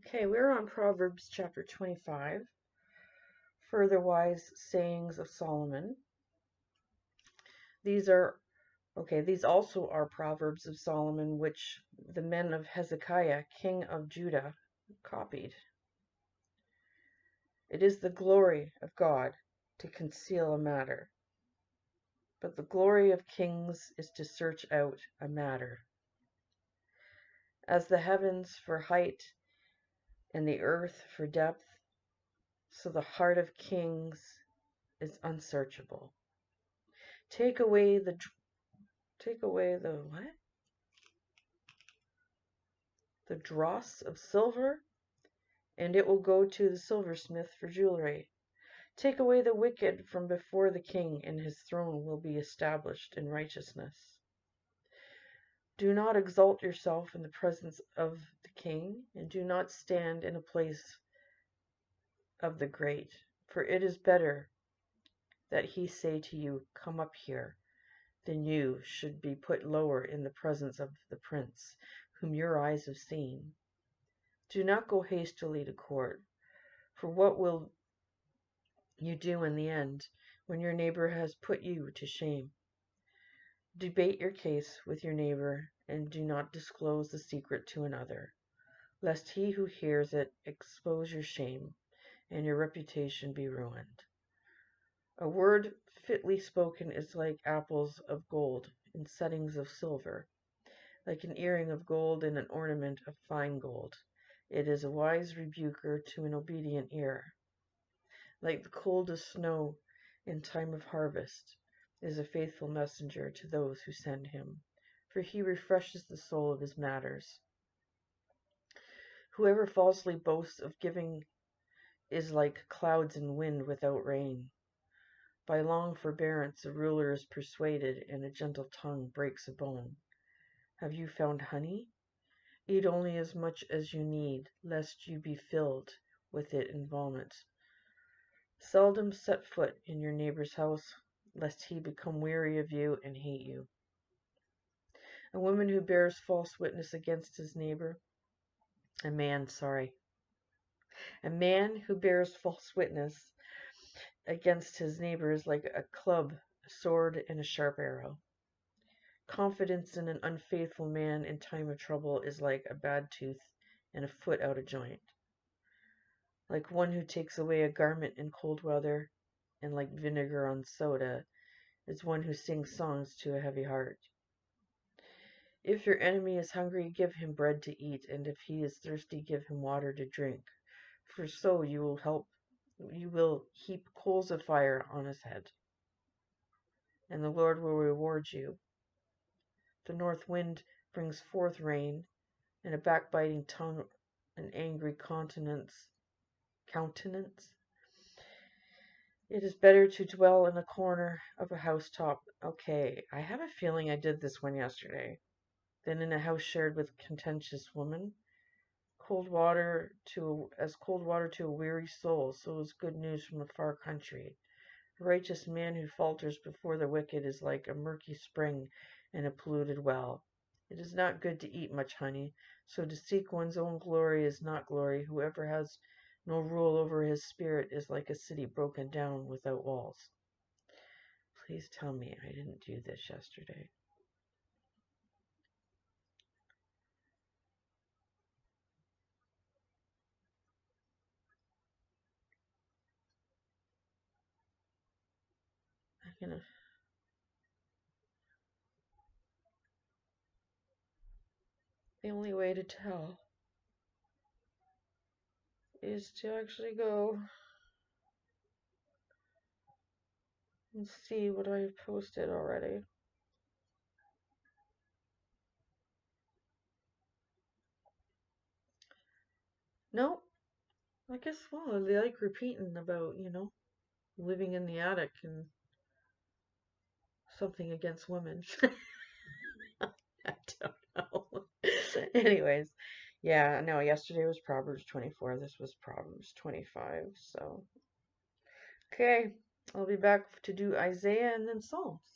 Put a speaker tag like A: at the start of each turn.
A: Okay, we're on Proverbs chapter 25, further wise sayings of Solomon. These also are Proverbs of Solomon, which the men of Hezekiah, king of Judah, copied. It is the glory of God to conceal a matter, but the glory of kings is to search out a matter. As the heavens for height and the earth for depth, so the heart of kings is unsearchable. Take away the what? The dross of silver, and it will go to the silversmith for jewelry. Take away the wicked from before the king, and his throne will be established in righteousness. Do not exalt yourself in the presence of the king, and do not stand in a place of the great, for it is better that he say to you, "Come up here," than you should be put lower in the presence of the prince, whom your eyes have seen. Do not go hastily to court, for what will you do in the end when your neighbor has put you to shame? Debate your case with your neighbor, and do not disclose the secret to another, lest he who hears it expose your shame, and your reputation be ruined. A word fitly spoken is like apples of gold in settings of silver, like an earring of gold and an ornament of fine gold. It is a wise rebuker to an obedient ear. Like the coldest snow in time of harvest is a faithful messenger to those who send him, for he refreshes the soul of his matters. Whoever falsely boasts of giving is like clouds and wind without rain. By long forbearance a ruler is persuaded, and a gentle tongue breaks a bone. Have you found honey? Eat only as much as you need, lest you be filled with it in vomit. Seldom set foot in your neighbor's house, lest he become weary of you and hate you. A woman who bears false witness against his neighbor, a man who bears false witness against his neighbor is like a club, a sword, and a sharp arrow. Confidence in an unfaithful man in time of trouble is like a bad tooth and a foot out of joint. Like one who takes away a garment in cold weather, and like vinegar on soda, is one who sings songs to a heavy heart. If your enemy is hungry, give him bread to eat, and if he is thirsty, give him water to drink. For so you will heap coals of fire on his head, and the Lord will reward you. The north wind brings forth rain, and a backbiting tongue an angry countenance. It is better to dwell in a corner of a housetop. Okay, I have a feeling I did this one yesterday. Than in a house shared with a contentious woman. Cold water to a weary soul, so is good news from a far country. A righteous man who falters before the wicked is like a murky spring in a polluted well. It is not good to eat much honey, so to seek one's own glory is not glory. Whoever has no rule over his spirit is like a city broken down without walls. Please tell me I didn't do this yesterday. The only way to tell is to actually go and see what I've posted already. No, I guess, well, they like repeating about, living in the attic and something against women. I don't know. Anyways, yeah, no, yesterday was Proverbs 24. This was Proverbs 25. So, okay, I'll be back to do Isaiah and then Psalms.